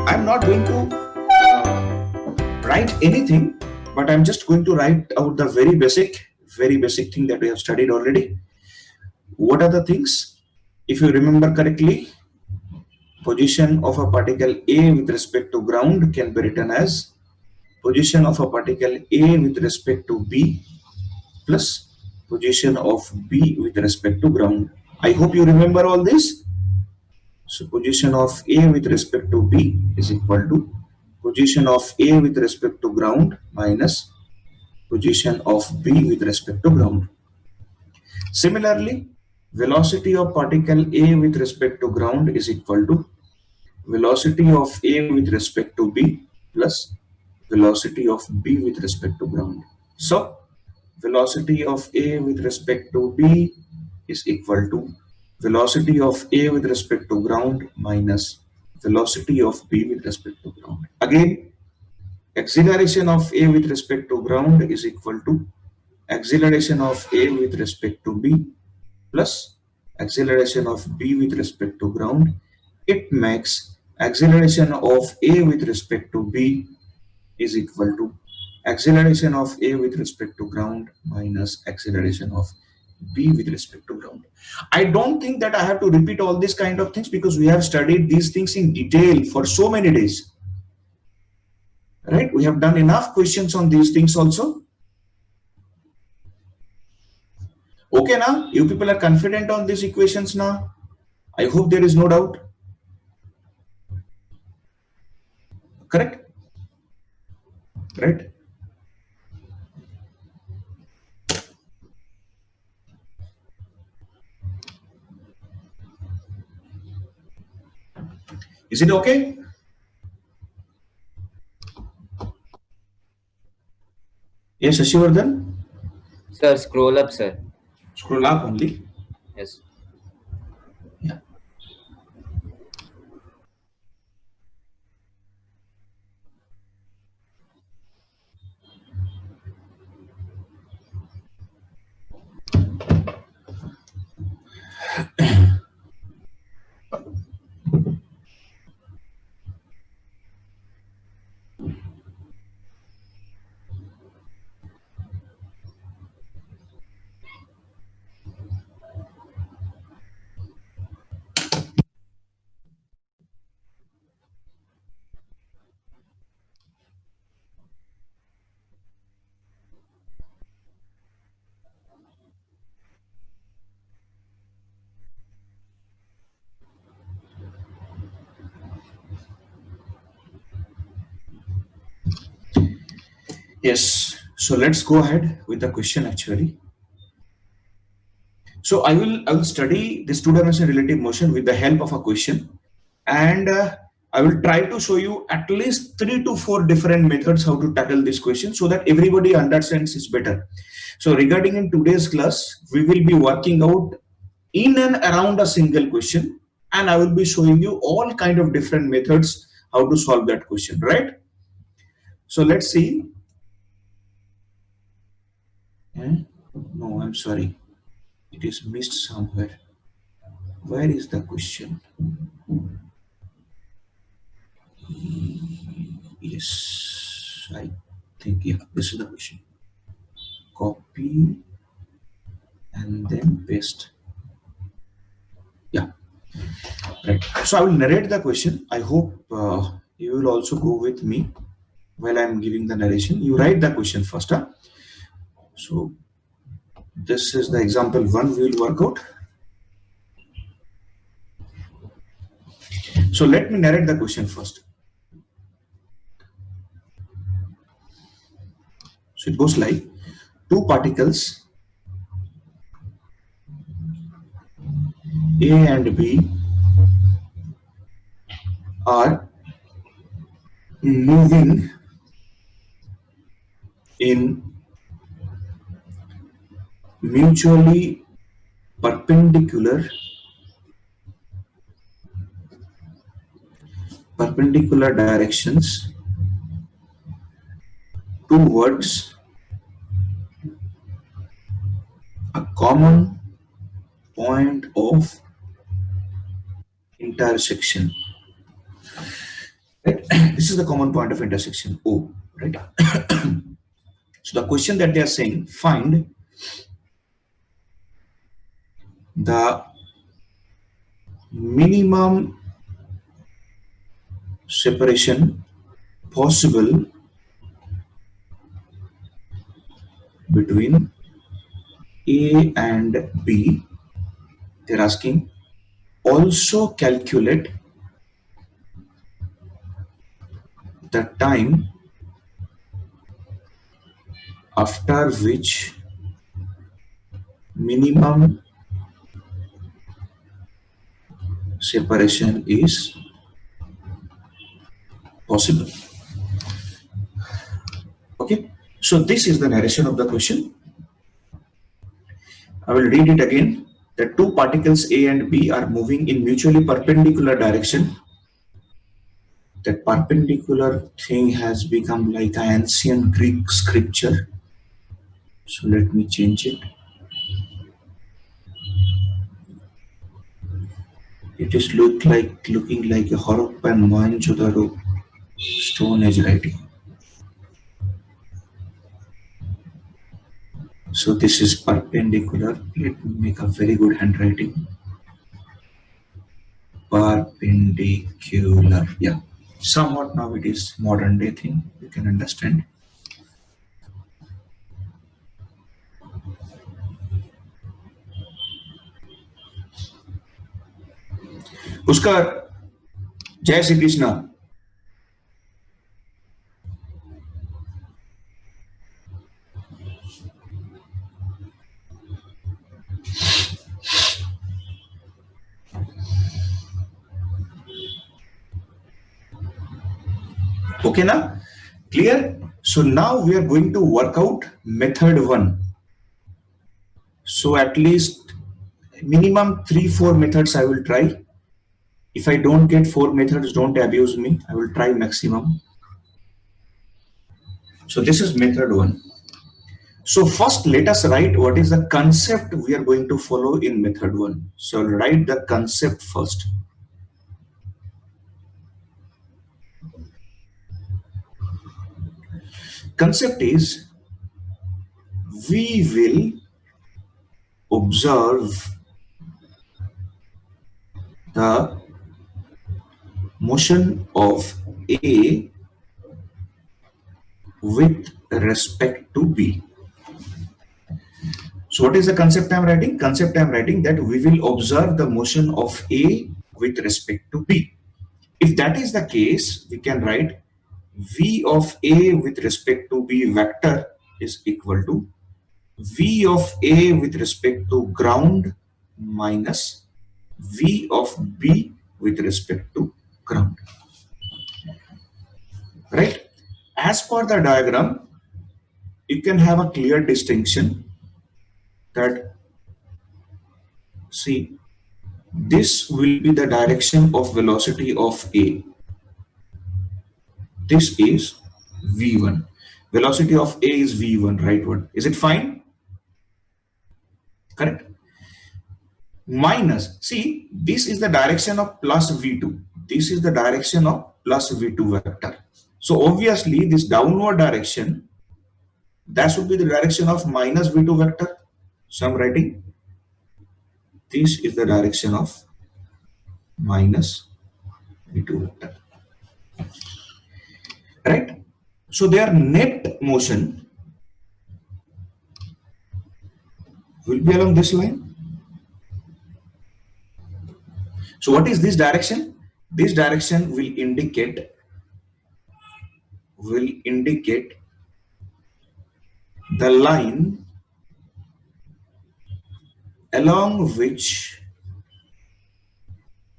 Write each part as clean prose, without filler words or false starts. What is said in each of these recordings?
I'm not going to write anything, but I'm just going to write out the very basic thing that we have studied already. What are the things? If you remember correctly, position of a particle A with respect to ground can be written as position of a particle A with respect to B plus position of B with respect to ground. I hope you remember all this. So position of A with respect to B is equal to position of A with respect to ground minus position of B with respect to ground. Similarly, velocity of particle A with respect to ground is equal to velocity of A with respect to B plus velocity of B with respect to ground. So velocity of A with respect to B is equal to velocity of A with respect to ground minus velocity of B with respect to ground. Again, acceleration of A with respect to ground is equal to acceleration of A with respect to B plus acceleration of B with respect to ground. It makes acceleration of A with respect to B is equal to acceleration of A with respect to ground minus acceleration of B with respect to ground. I don't think that I have to repeat all these kind of things because we have studied these things in detail for so many days. Right? We have done enough questions on these things also. Okay, now you people are confident on these equations now. I hope there is no doubt. Correct? Right? Is it okay? Yes, Ashivardhan? Sir, scroll up, sir. Scroll up only. Yes. Yeah. Yes. So let's go ahead with the question actually. So I will study this two-dimensional relative motion with the help of a question, and I will try to show you at least 3 to 4 different methods how to tackle this question so that everybody understands it better. So regarding in today's class, we will be working out in and around a single question, and I will be showing you all kind of different methods how to solve that question, right? So let's see. No, I'm sorry. It is missed somewhere. Where is the question? Yes, I think, yeah, this is the question. Copy and then paste. Yeah, right. So I will narrate the question. I hope you will also go with me while I'm giving the narration. You write the question first. Huh? So this is the example one we will work out. So let me narrate the question first. So it goes like two particles A and B are moving in mutually perpendicular directions towards a common point of intersection. right? This is the common point of intersection O, right? So the question that they are saying, find the minimum separation possible between A and B. They're asking also calculate the time after which minimum separation is possible. Okay, so this is the narration of the question. I will read it again. The two particles A and B are moving in mutually perpendicular direction. That perpendicular thing has become like an ancient Greek scripture. So let me change it. It is looking like a Harappan Mohenjo-daro Stone Age writing. So this is perpendicular. Let me make a very good handwriting. Perpendicular. Yeah. Somewhat now it is modern day thing. You can understand. Puskar, Jai Shri Krishna. Okay, now clear? So now we are going to work out method 1. So at least minimum 3-4 methods I will try. If I don't get 4 methods, don't abuse me. I will try maximum. So this is method 1. So first let us write what is the concept we are going to follow in method 1. So I'll write the concept first. Concept is we will observe the motion of A with respect to B. So what is the concept I am writing? Concept I am writing that we will observe the motion of A with respect to B. If that is the case, we can write V of A with respect to B vector is equal to V of A with respect to ground minus V of B with respect to ground. Right? As per the diagram, you can have a clear distinction that, see, this will be the direction of velocity of A. This is V1. Velocity of A is V1, right one. Is it fine? Correct? Minus, see, this is the direction of plus V2. This is the direction of plus V2 vector. So obviously this downward direction, that should be the direction of minus V2 vector. So I'm writing this is the direction of minus V2 vector. Right? So their net motion will be along this line. So what is this direction? This direction will indicate the line along which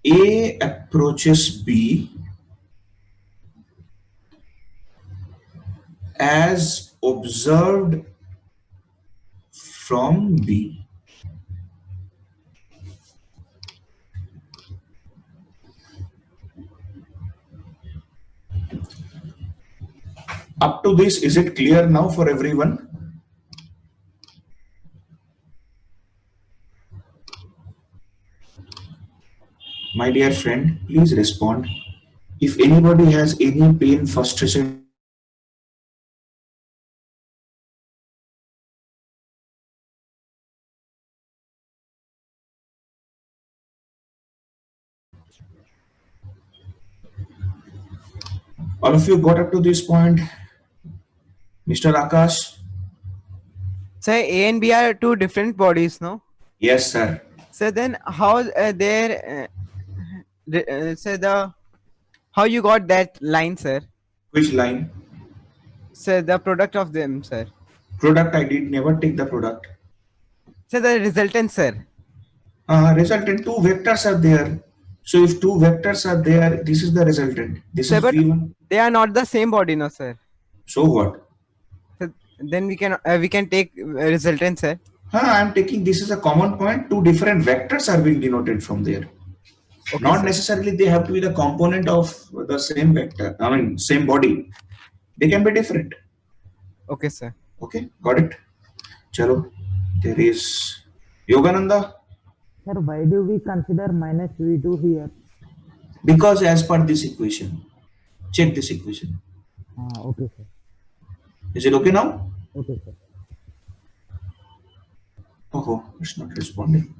A approaches B as observed from B. Up to this, is it clear now for everyone? My dear friend, please respond. If anybody has any pain, frustration, all of you got up to this point, Mr. Akash? So A and B are two different bodies, no? Yes, sir. So then how so how you got that line, sir? Which line? So the product of them, sir. Product, I did never take the product. So the resultant, sir. Resultant, two vectors are there. So if two vectors are there, this is the resultant. This Sir, is but V1. they are not the same body, no, sir. So what? So then we can take resultant, sir. I'm taking this is a common point. Two different vectors are being denoted from there. Okay, Not sir. necessarily they have to be the component of the same vector. I mean, same body. They can be different. Okay, sir. Okay, got it. Chalo. There is Yogananda. Sir, why do we consider minus V2 here? Because as per this equation, check this equation. Okay, sir. Is it okay now? Okay, sir. Oh, it's not responding.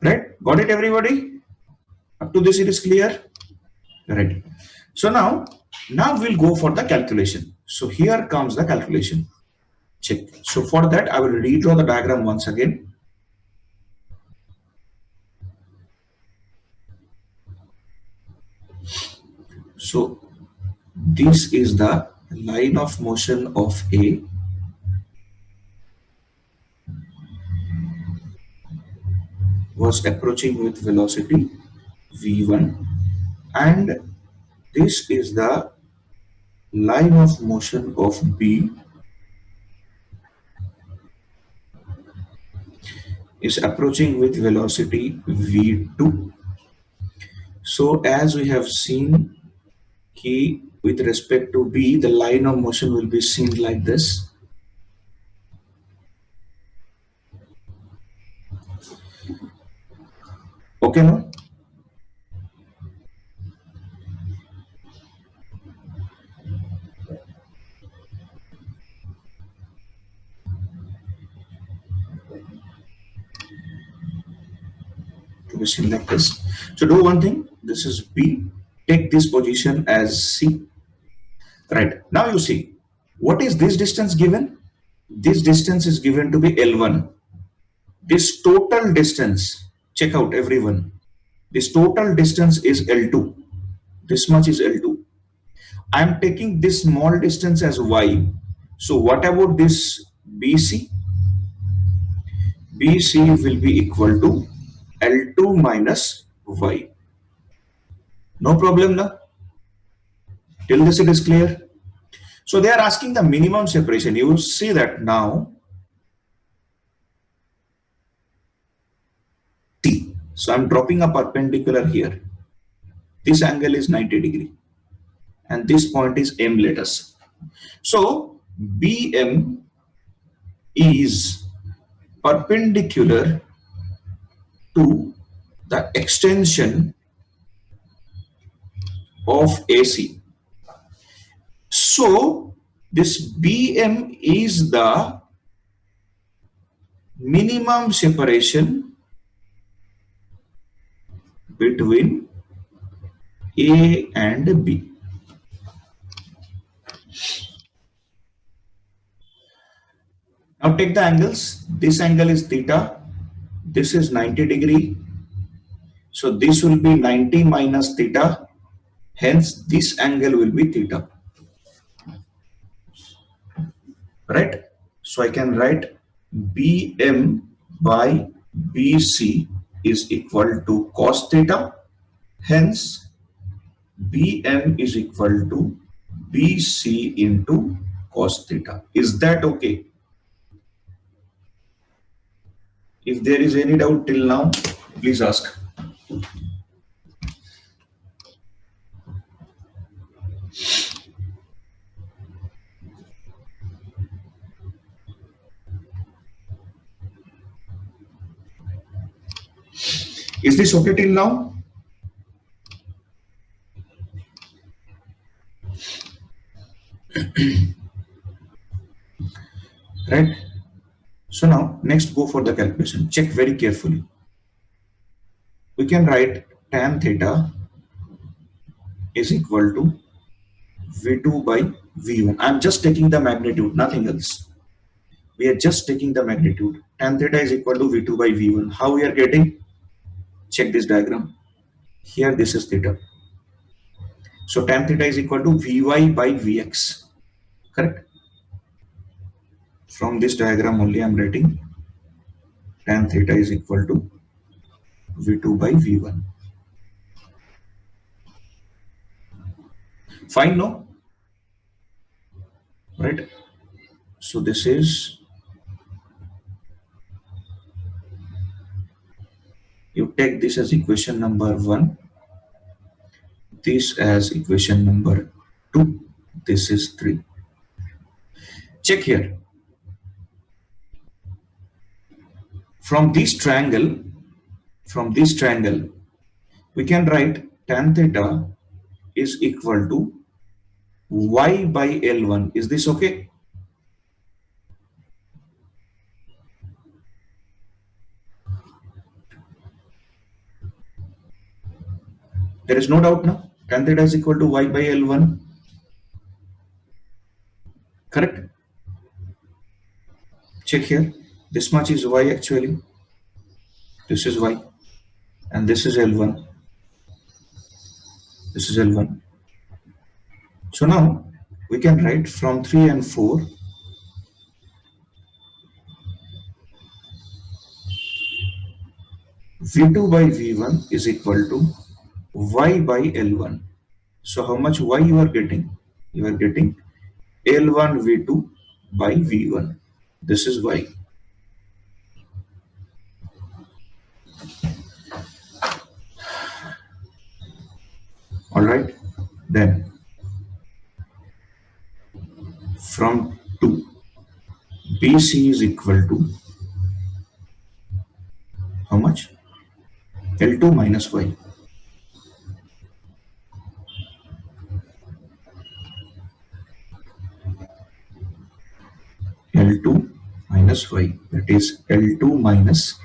Right? Got it, everybody? Up to this, it is clear. Right. So now we'll go for the calculation. So here comes the calculation. Check. So for that, I will redraw the diagram once again. So this is the line of motion of A. Was approaching with velocity V1, and this is the line of motion of B is approaching with velocity V2. So as we have seen, with respect to B, the line of motion will be seen like this. Okay, no? To be seen like this. So do one thing. This is B. Take this position as C. Right. Now you see, what is this distance given? This distance is given to be L1. This total distance, check out everyone. This total distance is L2. This much is L2. I am taking this small distance as Y. So what about this BC? BC will be equal to L2 minus Y. No problem now. Till this it is clear. So they are asking the minimum separation. You will see that now. See, so I'm dropping a perpendicular here. This angle is 90 degree. And this point is M, let us. So BM is perpendicular to the extension of AC. So this BM is the minimum separation between A and B. Now take the angles. This angle is theta. This is 90 degree. So this will be 90 minus theta. Hence this angle will be theta. Right? So I can write BM by BC is equal to cos theta. Hence BM is equal to BC into cos theta. Is that okay? If there is any doubt till now, please ask. Is this okay till now? Right? So now next go for the calculation. Check very carefully. We can write tan theta is equal to V2 by V1. I'm just taking the magnitude, nothing else. We are just taking the magnitude. Tan theta is equal to V2 by V1. How we are getting? Check this diagram. Here this is theta. So tan theta is equal to Vy by Vx. Correct? From this diagram only I'm writing tan theta is equal to V2 by V1. Fine, no? Right? So this is, you take this as equation number 1, this as equation number 2, this is 3. Check here. From this triangle, we can write tan theta is equal to y by L1. Is this okay? There is no doubt now. Tan theta is equal to y by L1. Correct? Check here. This much is y actually. This is y. And this is L1. This is L1. So now we can write from 3 and 4. V2 by V1 is equal to y by L1. So how much y you are getting? You are getting L1 V2 by V1. This is y. All right. Then from 2, BC is equal to how much? L2 minus y. L2 minus y, that is L2 minus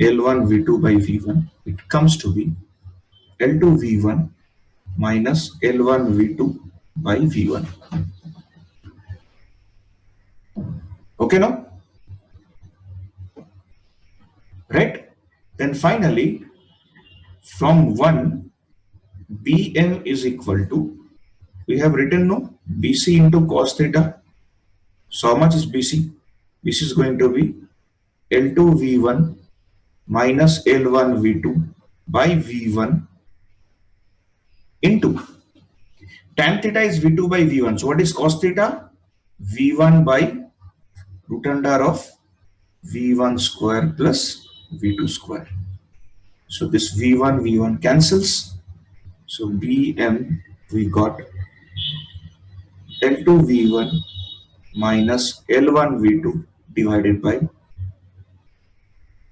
L1 V2 by V1. It comes to be L2 V1 minus L1 V2 by V1. Okay now? Right? Then finally, from 1, Bm is equal to, we have written no, BC into cos theta. So how much is BC? BC is going to be L2 V1 minus L1 V2 by V1 into tan theta is V2 by V1. So what is cos theta? V1 by root under of V1 square plus V2 square. So this V1 cancels. So Bm we got L2 V1 minus L1 V2 divided by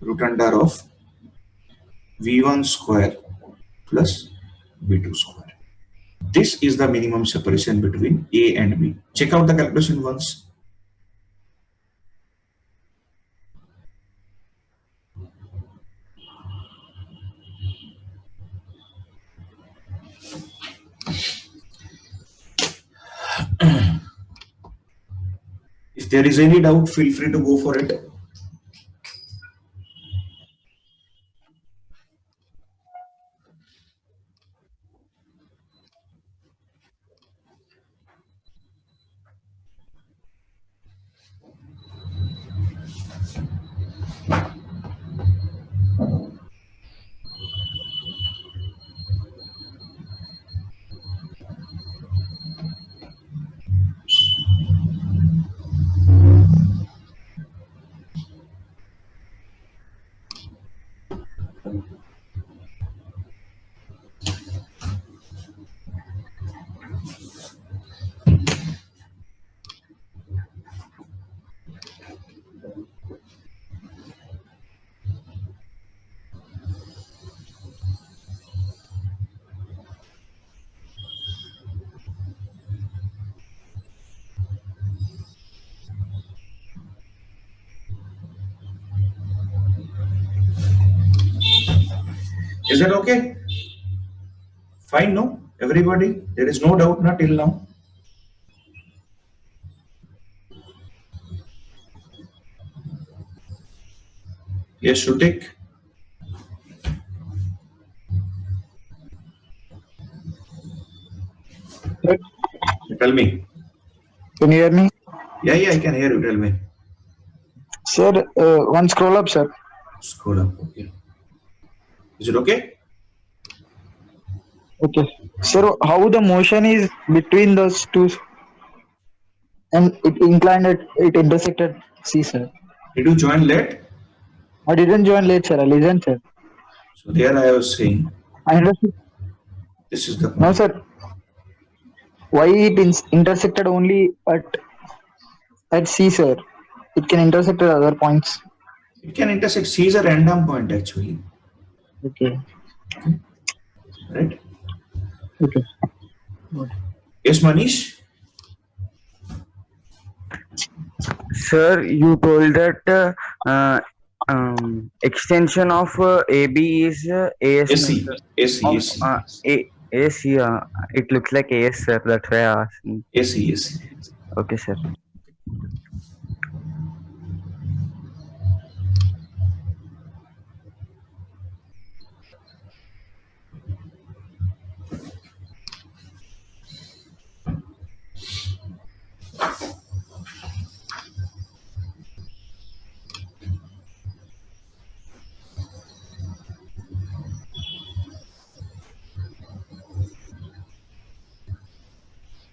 root under of V1 square plus V2 square. This is the minimum separation between A and B. Check out the calculation once. If there is any doubt, feel free to go for it. Is that okay? Fine, no? Everybody? There is no doubt, not till now. Yes, Shrutik? Sir, Tell me. can you hear me? Yeah, I can hear you. Tell me. Sir, one scroll up, sir. Scroll up. Okay. Is it okay? Okay. Sir, how the motion is between those two and it inclined it intersected C, sir. Did you join late? I didn't join late, sir. I listened, sir. So there I was saying, I understood. this is the No, point. sir. Why it intersected only at C, sir? It can intersect at other points. It can intersect. C is a random point actually. Okay. Right? Okay. Yes, Manish? Sir, you told that extension of AB is AS means AC. AC. of AC. AS. Yeah, it looks like AS, sir. That's why I asked. AC. AC. Okay, sir.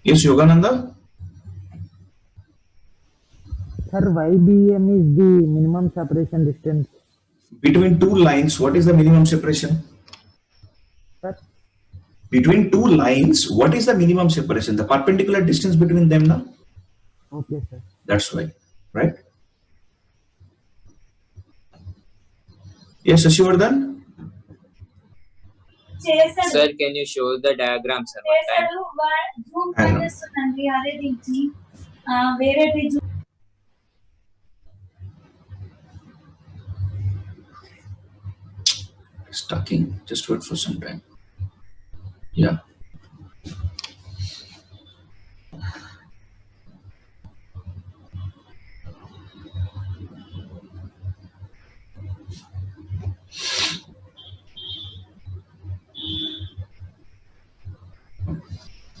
Yes, Yogananda? Sir, YBM is the minimum separation distance. Between two lines, what is the minimum separation? Sir, Between two lines, what is the minimum separation? The perpendicular distance between them now? okay, sir. That's why. Right? Yes, Ashivardhan? Sir, can you show the diagram, sir, one time? Zoom Hang on. చేస్తుందండి అదే దించి వేరేటి Stucking. Just wait for some time. Yeah.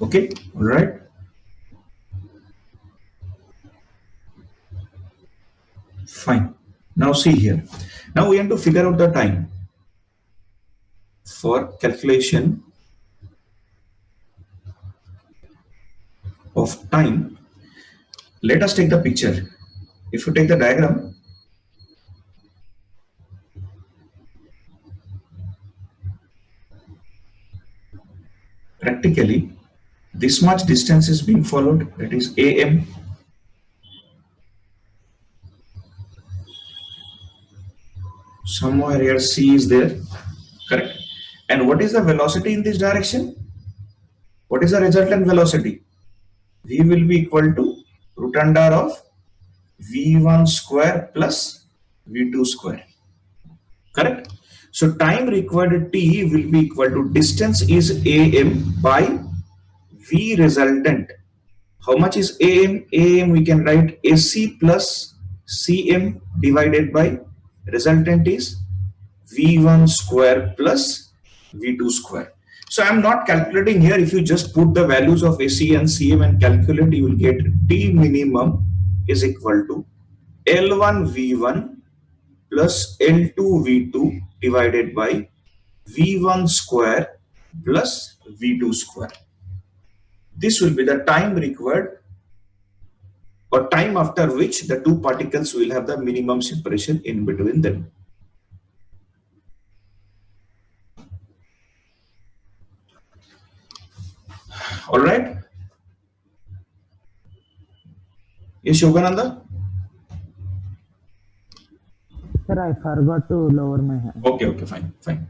Okay, all right. Fine. Now see here. Now we have to figure out the time for calculation of time. Let us take the picture. If you take the diagram, practically this much distance is being followed, that is AM. Somewhere here C is there, correct? And what is the velocity in this direction? What is the resultant velocity? V will be equal to root under of V1 square plus V2 square, correct? So time required T will be equal to distance is AM by V resultant. How much is AM? AM we can write AC plus CM divided by resultant is V1 square plus V2 square. So I'm not calculating here. If you just put the values of AC and CM and calculate, you will get T minimum is equal to L1 V1 plus L2 V2 divided by V1 square plus V2 square. This will be the time required or time after which the two particles will have the minimum separation in between them. All right. Yes, Yogananda? Sir, I forgot to lower my hand. Okay, fine.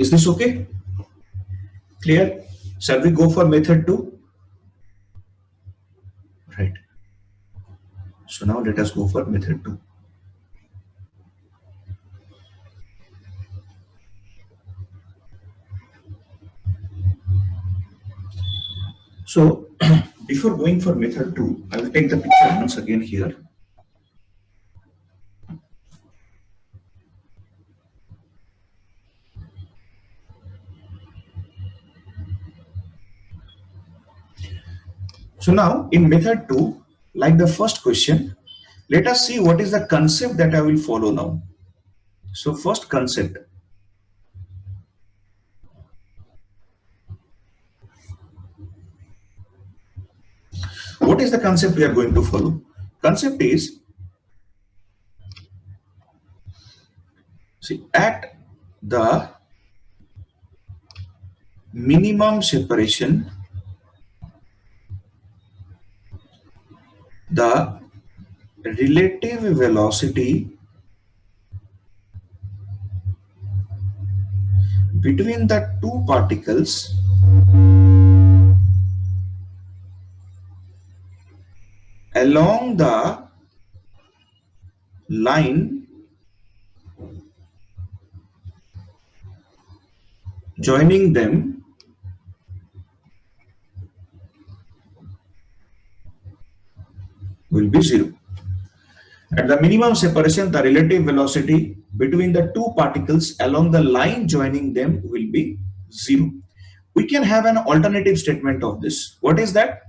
Is this okay? Clear? Shall we go for method 2? Right. So now let us go for method 2. So before going for method 2, I will take the picture once again here. So now in method 2, like the first question, let us see what is the concept that I will follow now. So first concept. What is the concept we are going to follow? Concept is, see, at the minimum separation, the relative velocity between the two particles along the line joining them will be zero. At the minimum separation, the relative velocity between the two particles along the line joining them will be zero. We can have an alternative statement of this. What is that?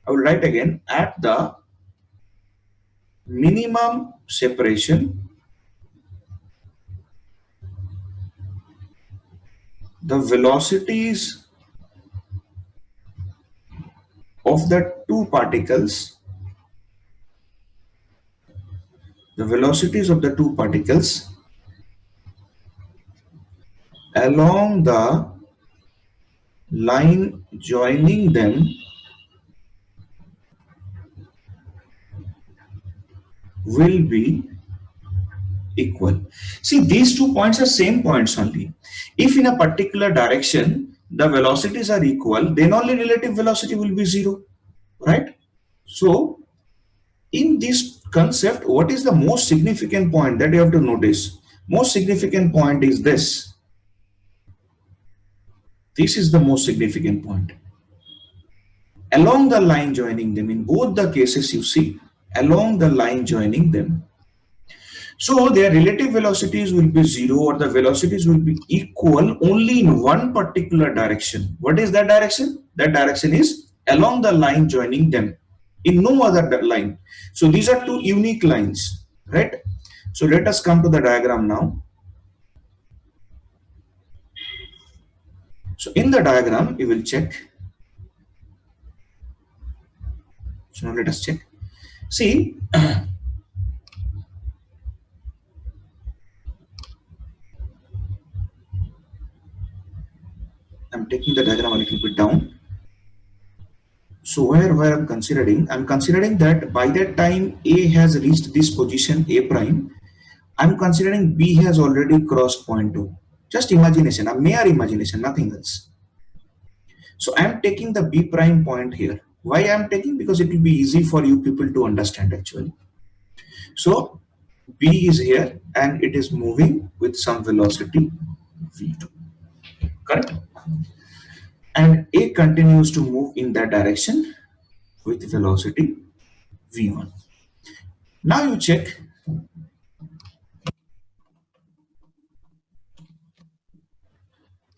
I will write again. At the minimum separation, the velocities of the two particles, along the line joining them will be equal. See, these 2 points are same points only. If in a particular direction the velocities are equal, then only relative velocity will be zero, right? So in this concept, what is the most significant point that you have to notice? Most significant point is this. This is the most significant point. Along the line joining them, in both the cases you see, along the line joining them. So their relative velocities will be zero, or the velocities will be equal only in one particular direction. What is that direction? That direction is along the line joining them, in no other line. So these are two unique lines, right? So let us come to the diagram now. So in the diagram, you will check. So now let us check. See, I'm taking the diagram a little bit down. So where I'm considering that by that time A has reached this position A prime, I'm considering B has already crossed point 2. Just imagination, a mere imagination, nothing else. So I'm taking the B prime point here. Why I'm taking? Because it will be easy for you people to understand actually. So B is here and it is moving with some velocity V2, correct? And A continues to move in that direction with velocity V1. Now you check.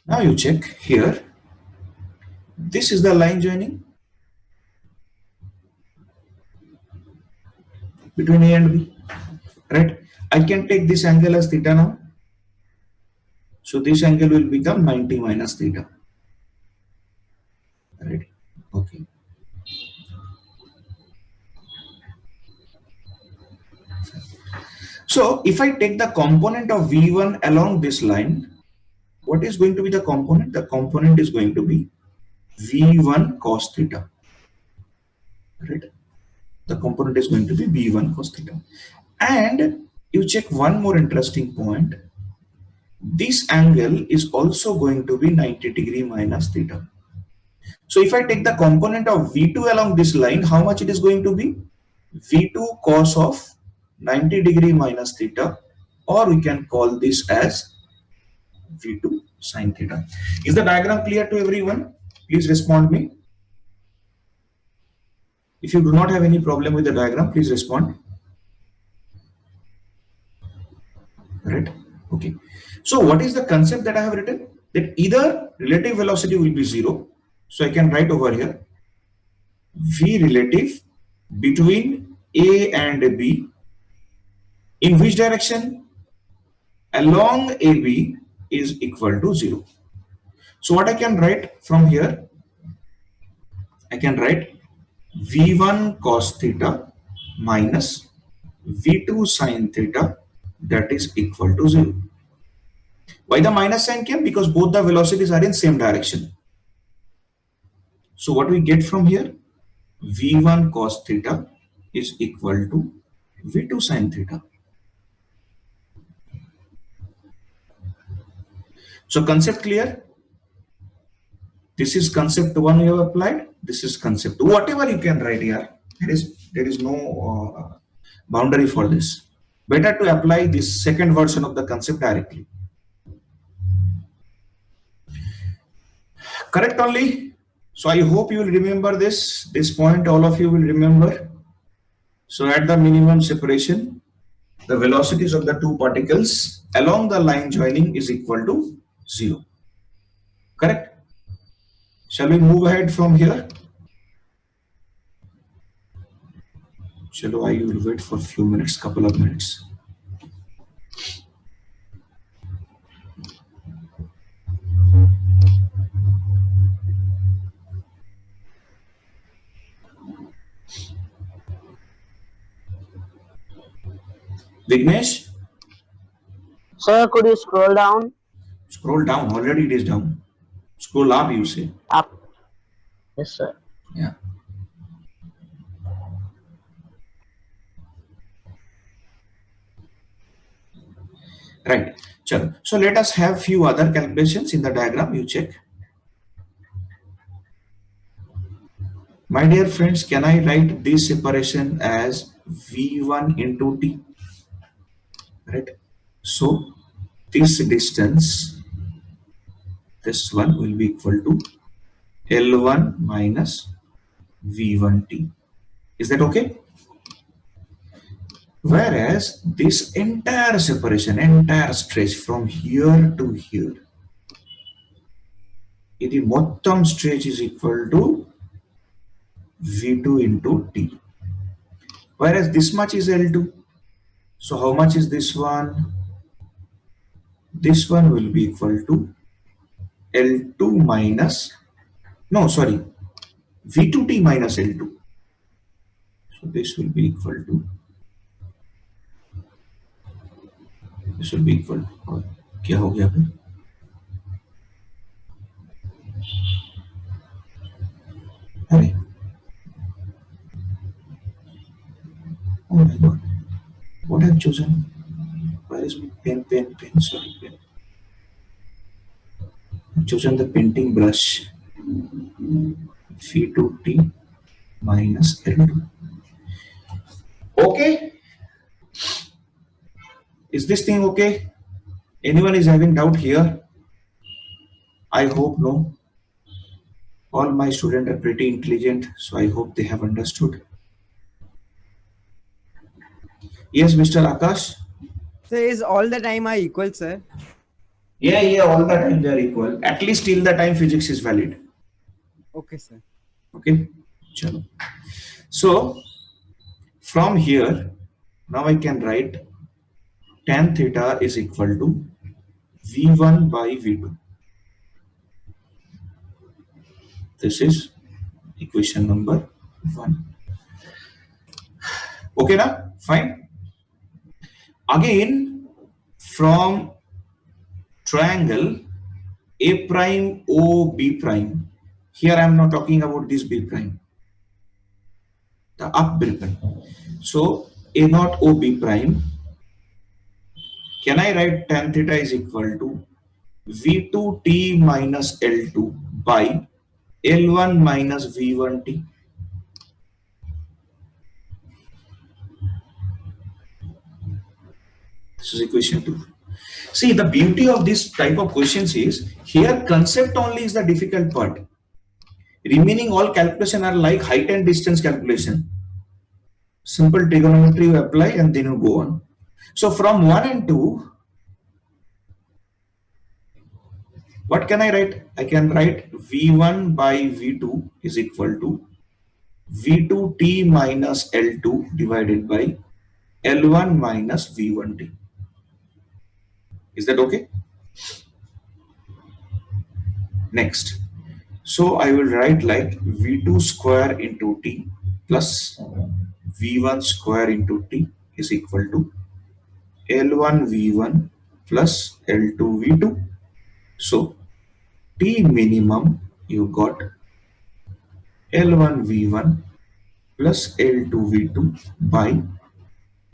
Now you check here. This is the line joining between A and B, right? I can take this angle as theta now. So this angle will become 90 minus theta, right? Okay. So if I take the component of V1 along this line, what is going to be the component? The component is going to be V1 cos theta, right? The component is going to be V1 cos theta. And you check one more interesting point. this angle is also going to be 90 degree minus theta. So if I take the component of V2 along this line, how much it is going to be? V2 cos of 90 degree minus theta, or we can call this as V2 sin theta. Is the diagram clear to everyone? Please respond me. If you do not have any problem with the diagram, please respond. Right? Okay. So what is the concept that I have written? That either relative velocity will be 0. So I can write over here V relative between A and B. In which direction? Along AB is equal to 0. So what I can write from here? I can write V1 cos theta minus V2 sin theta, that is equal to 0. Why the minus sign came? Because both the velocities are in same direction. So what we get from here? V1 cos theta is equal to V2 sin theta. So concept clear? This is concept 1 you have applied. This is concept 2. Whatever you can write here. There is no boundary for this. Better to apply this second version of the concept directly. Correct only? So I hope you will remember this point, all of you will remember. So at the minimum separation, the velocities of the two particles along the line joining is equal to 0. Correct? Shall we move ahead from here? Shall I will wait for a few minutes, couple of minutes. Vignesh? Sir, could you scroll down? Scroll down, already it is down. Scroll up, you say. Up. Yes, sir. Yeah. Right. So let us have few other calculations in the diagram. You check. My dear friends, can I write this separation as V1 into T? Right. So this distance, this one will be equal to L1 minus V1T. Is that okay? Whereas this entire separation, entire stretch from here to here, the mottam stretch is equal to V2 into T. Whereas this much is L2. So how much is this one? This one will be equal to L2 minus, no, sorry, V2T minus L2. So this will be equal to, this will be equal to, क्या हो गया फिर? अरे, oh my God, what I've chosen? Where is my pen? Sorry, pen. I've chosen the painting brush. V2T minus L2. Okay. Is this thing okay? Anyone is having doubt here? I hope no. All my students are pretty intelligent, so I hope they have understood. Yes, Mr. Akash? So is all the time are equal, sir? Yeah, all the time they are equal. At least till the time physics is valid. Okay, sir. Okay. Chalo. So from here, now I can write tan theta is equal to V1 by V2. This is equation number 1. Okay, now fine. Again, from triangle A prime O B prime. Here I am not talking about this B prime, the up B prime. So A naught O B prime. Can I write tan theta is equal to V2t minus L2 by L1 minus V1t. This is equation 2. See, the beauty of this type of questions is here concept only is the difficult part. Remaining all calculation are like height and distance calculation. Simple trigonometry you apply and then you go on. So from 1 and 2, what can I write? I can write V1 by V2 is equal to V2t minus L2 divided by L1 minus V1t. Is that okay? Next. So I will write like V2 square into t plus V1 square into t is equal to L1 V1 plus L2 V2. So T minimum you got L1 V1 plus L2 V2 by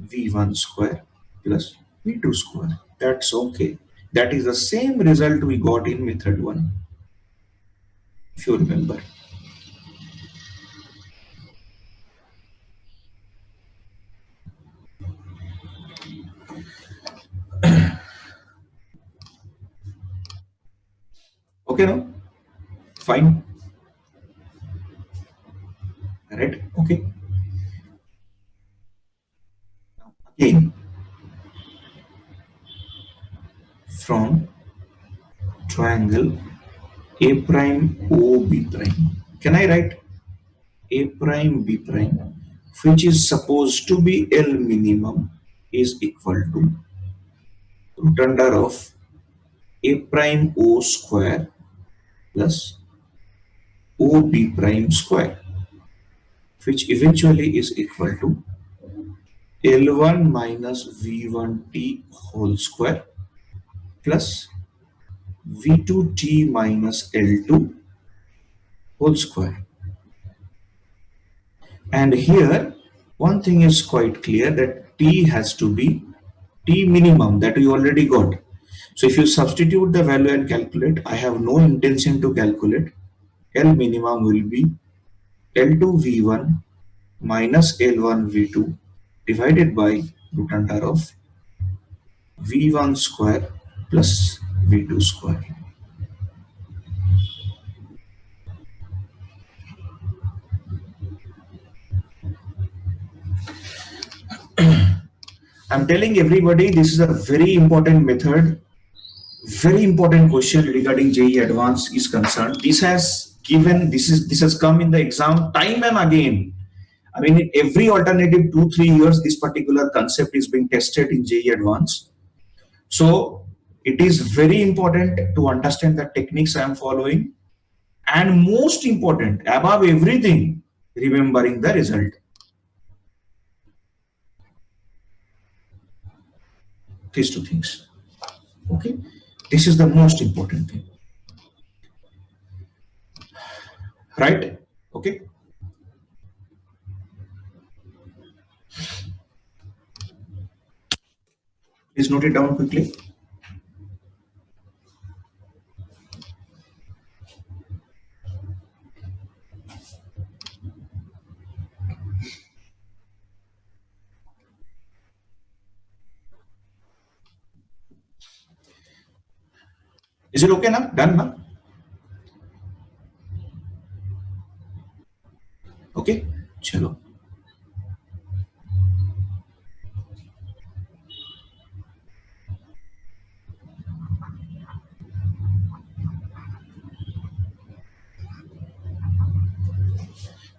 V1 square plus V2 square. That's okay. That is the same result we got in method 1, if you remember. Okay, now fine. Right? Okay. Again, from triangle A prime O B prime, can I write A prime B prime, which is supposed to be L minimum, is equal to root under of A prime O square plus OB prime square, which eventually is equal to L1 minus V1t whole square plus V2t minus L2 whole square. And here one thing is quite clear, that t has to be t minimum, that we already got. So if you substitute the value and calculate, I have no intention to calculate. L minimum will be L2 V1 minus L1 V2 divided by root under of V1 square plus V2 square. I'm telling everybody this is a very important method, very important question regarding JEE Advanced is concerned. This has come in the exam time and again. I mean, in every alternative 2-3 years, this particular concept is being tested in JEE Advanced. So it is very important to understand the techniques I am following, and most important, above everything, remembering the result. These two things. Okay, this is the most important thing, right? Okay. Please note it down quickly. Is it okay now? Done now? Okay, chalo.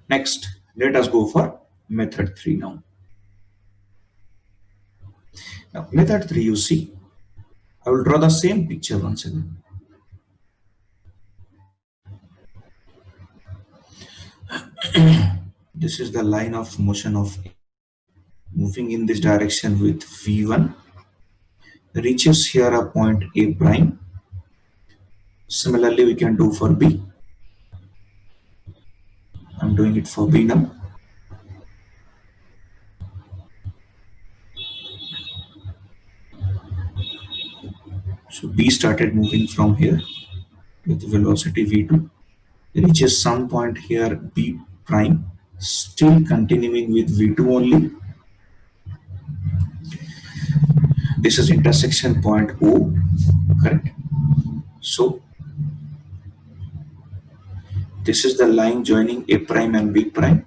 Next, let us go for method 3 now. Now, method 3, you see, I will draw the same picture once again. This is the line of motion of moving in this direction with V1, reaches here a point A prime. Similarly, we can do for B. I'm doing it for B now. So B started moving from here with velocity v2, reaches some point here B prime, still continuing with v2 only. This is intersection point O, correct? So this is the line joining A prime and B prime.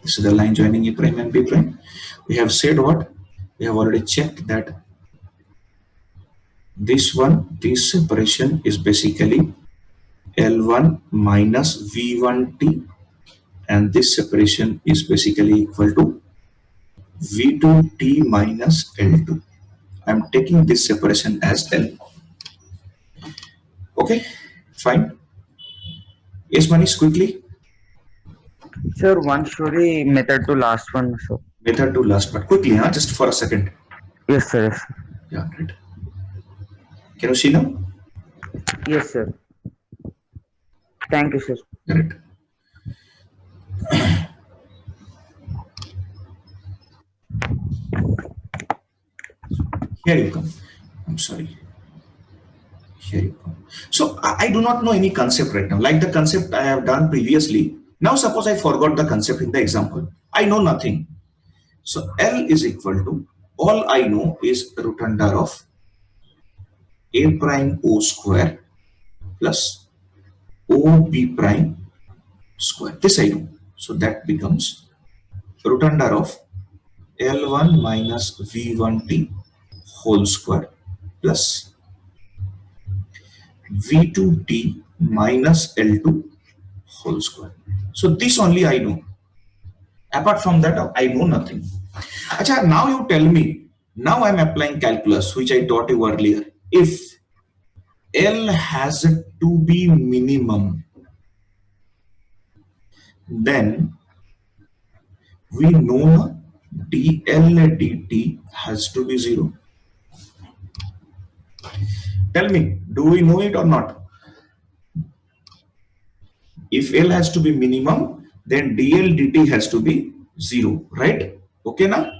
This is the line joining A prime and B prime. We have said what? We have already checked that this separation is basically L1 minus V1t, and this separation is basically equal to V2t minus L2. I'm taking this separation as L. Okay, fine. Yes, Manish, quickly. Sir, one story method to last one. So Method to last, but quickly, huh? Just for a second. yes, sir. Yes, sir. Yeah, great. Can you see now? Yes, sir. Thank you, sir. Correct. Here you come. I'm sorry. Here you come. So I do not know any concept right now. Like the concept I have done previously. Now suppose I forgot the concept in the example. I know nothing. So L is equal to, all I know is root under of A prime O square plus OB prime square. This I know. So that becomes root under of L1 minus V1t whole square plus V2t minus L2 whole square. So this only I know. Apart from that, I know nothing. Acha, now you tell me, now I'm applying calculus, which I taught you earlier. If L has to be minimum, then we know dl dt has to be 0. Tell me, do we know it or not? If L has to be minimum, then dl dt has to be 0, right? Okay, now?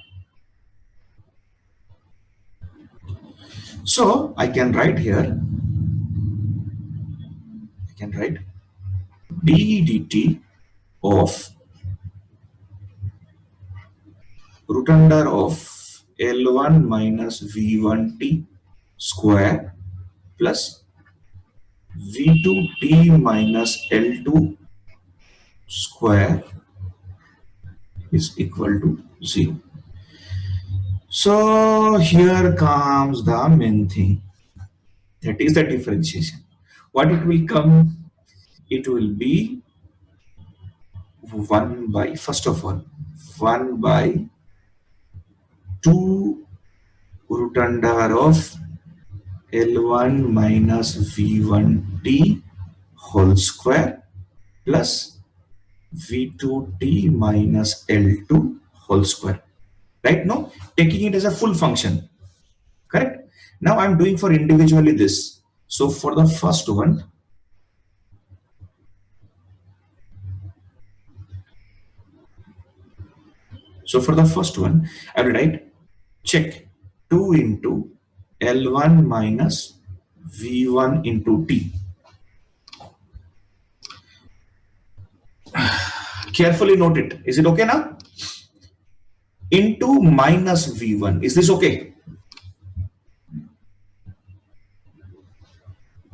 So I can write here, I can write d dt of root under of L1 minus V1t square plus V2t minus L2 square is equal to 0. So here comes the main thing. That is the differentiation. What it will come? It will be 1 by, first of all, 1 by 2 root under of L1 minus V1t whole square plus V2t minus L2 whole square. Right now, taking it as a full function. Correct? Now I'm doing for individually this. So for the first one, I will write check 2 into L1 minus V1 into T. Carefully note it. Is it okay now? Into minus V1. Is this okay?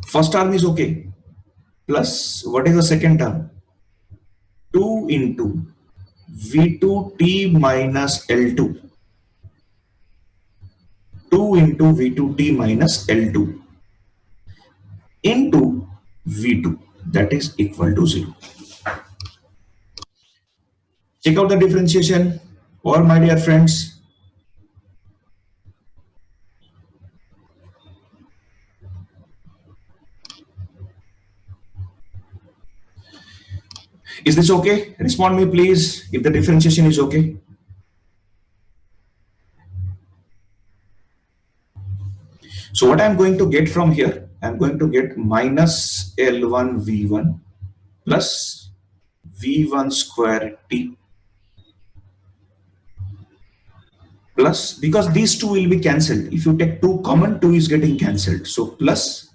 First term is okay. Plus, what is the second term? 2 into V2T minus L2. 2 into V2T minus L2 into V2. That is equal to 0. Check out the differentiation. All my dear friends. Is this okay? Respond me please if the differentiation is okay. So what I'm going to get from here, I'm going to get minus L1 V1 plus V1 square T plus, because these two will be cancelled. If you take 2 common, 2 is getting cancelled. So plus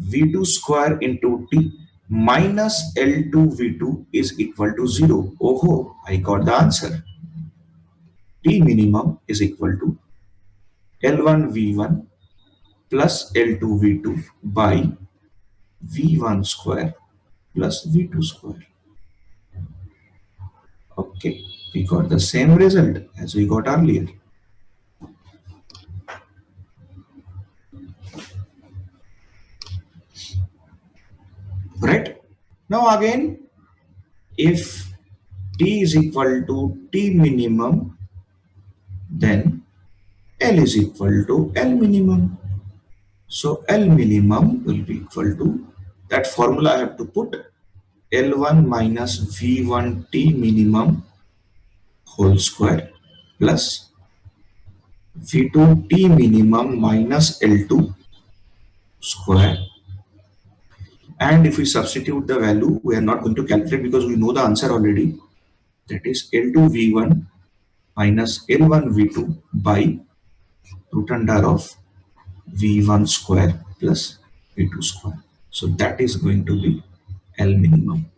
V2 square into T minus L2 V2 is equal to 0. Oh, I got the answer. T minimum is equal to L1 V1 plus L2 V2 by V1 square plus V2 square. Okay, we got the same result as we got earlier. Right? Now again, if T is equal to T minimum, then L is equal to L minimum. So L minimum will be equal to, that formula I have to put, L1 minus V1 T minimum whole square plus V2 T minimum minus L2 square. And if we substitute the value, we are not going to calculate because we know the answer already. That is L2 V1 minus L1 V2 by root under of V1 square plus V2 square. So that is going to be L minimum.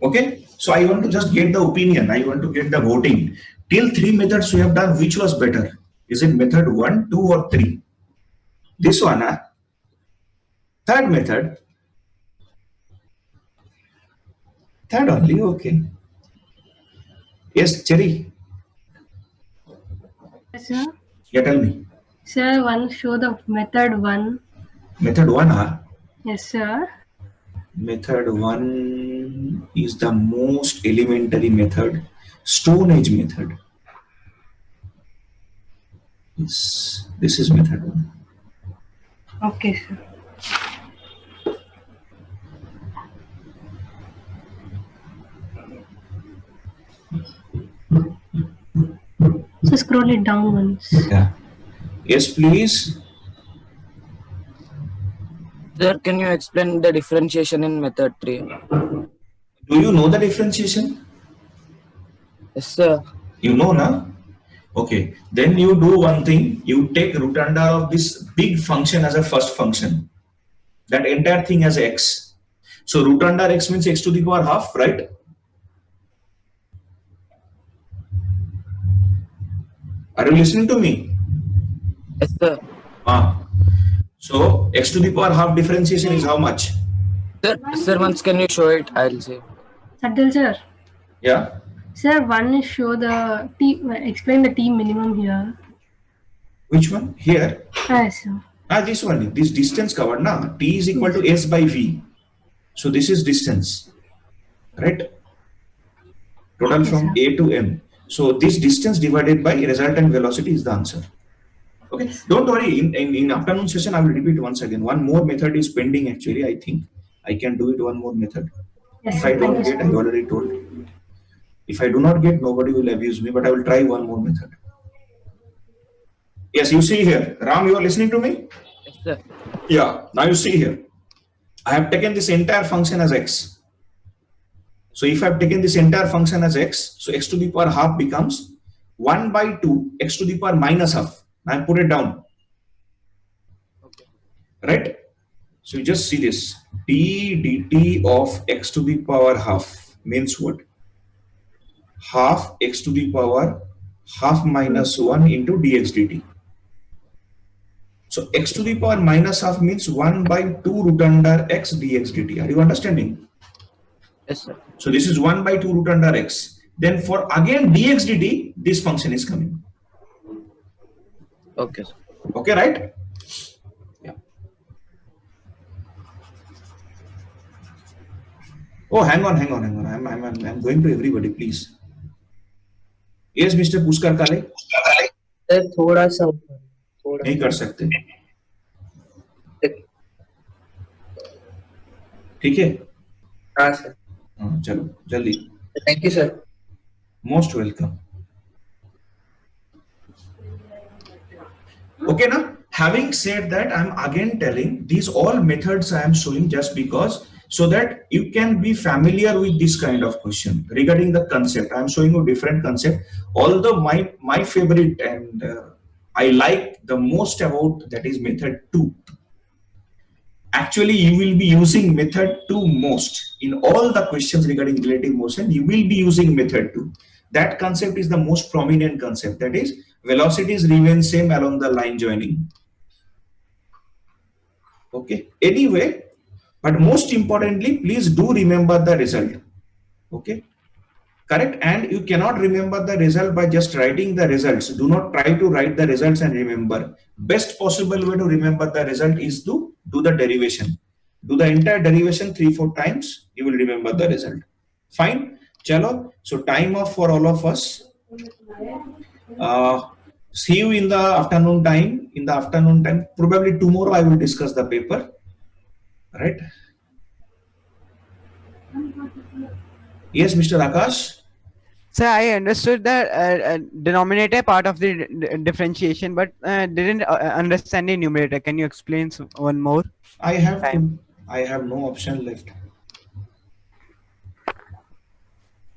Okay, so I want to just get the opinion. I want to get the voting. Till 3 methods we have done, which was better? Is it method 1, 2 or 3? This one, huh? Third method. Third only, okay. Yes, Cherry. Sir, Yeah, tell me. sir, one show the method 1. Method 1, huh? Yes, sir. Method 1 is the most elementary method, Stone Age method. Yes, this is method 1. Okay, sir. So scroll it down once. Yeah. Yes, please. Sir, can you explain the differentiation in method 3? Do you know the differentiation? Yes, sir. You know, na? Okay. Then you do one thing. You take root under of this big function as a first function. That entire thing as x. So root under x means x to the power half, right? Are you listening to me? Yes, sir. So x to the power half differentiation is how much? Sir, once can you show it? I'll say. Saddal, sir. Yeah. Sir, one is show the T, explain the T minimum here. Which one? Here. Yes, sir. This one. This distance covered, na? T is equal to s by v. So this is distance, right? Total from A to M. So this distance divided by resultant velocity is the answer. Okay, don't worry. In afternoon session, I will repeat once again. One more method is pending. Actually, I think I can do it. One more method. Yes, If I don't get, I already told. If I do not get, nobody will abuse me. But I will try one more method. Yes, you see here, Ram. You are listening to me? Yes, sir. Yeah. Now you see here. I have taken this entire function as x. So if I have taken this entire function as x, so x to the power half becomes 1 by 2 x to the power minus half. Now I put it down. Okay. Right? So you just see this. d dt of x to the power half means what? Half x to the power half minus 1 into dx dt. So x to the power minus half means 1 by 2 root under x dx dt. Are you understanding? Yes, sir. So this is 1 by 2 root under x. Then for again dx dt, this function is coming. Okay, sir. Okay, right? Yeah. Oh, hang on. I'm going to everybody, please. Yes, Mr. Pushkar Kale. Sir थोड़ा सा नहीं कर सकते. ठीक है. हाँ sir. चलो जल्दी. Thank you, sir. Most welcome. Okay, now having said that, I'm again telling these all methods I am showing just because so that you can be familiar with this kind of question regarding the concept. I'm showing you different concept. Although my favorite and I like the most about that is method 2. Actually, you will be using method 2 most in all the questions regarding relative motion. You will be using method 2. That concept is the most prominent concept. That is, velocities remain same along the line joining. Okay. Anyway, but most importantly, please do remember the result. Okay. Correct. And you cannot remember the result by just writing the results. Do not try to write the results and remember. Best possible way to remember the result is to do the derivation. Do the entire derivation 3-4 times. You will remember the result. Fine. Chalo. So time off for all of us. See you in the afternoon time. In the afternoon time, probably tomorrow I will discuss the paper. Right. Yes, Mr. Akash. Sir, I understood the denominator part of the differentiation, but didn't understand the numerator. Can you explain one more? I have no option left.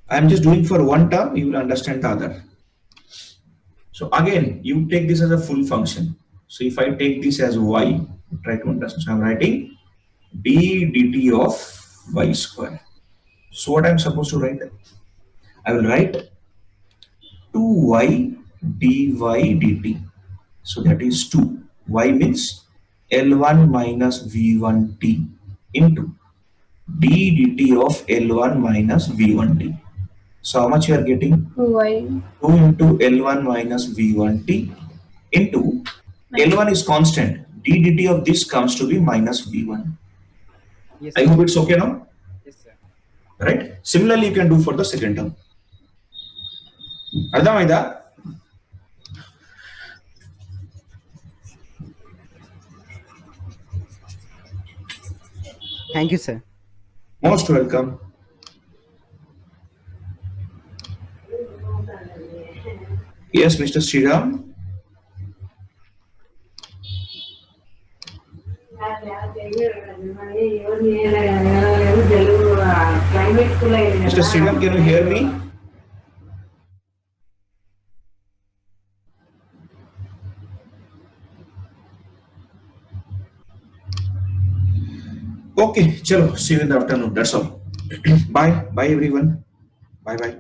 I am just doing for one term, you will understand the other. So again, you take this as a full function. So if I take this as y, try to understand. So I am writing d dt of y square. So what I am supposed to write? I will write 2y dy dt. So that is 2. Y means L1 minus V1t into d dt of L1 minus V1t. So how much you are getting? Why? 2 into L1 minus V1t into L1 is constant. D dt of this comes to be minus V1. Yes, I hope it's okay now. Yes, sir. Right? Similarly, you can do for the second term. Ardhamaida? Thank you, sir. Most welcome. Yes, Mr. Sriram. Mr. Sriram, can you hear me? Okay, chalo, see you in the afternoon. That's all. Bye. Bye, everyone. Bye bye.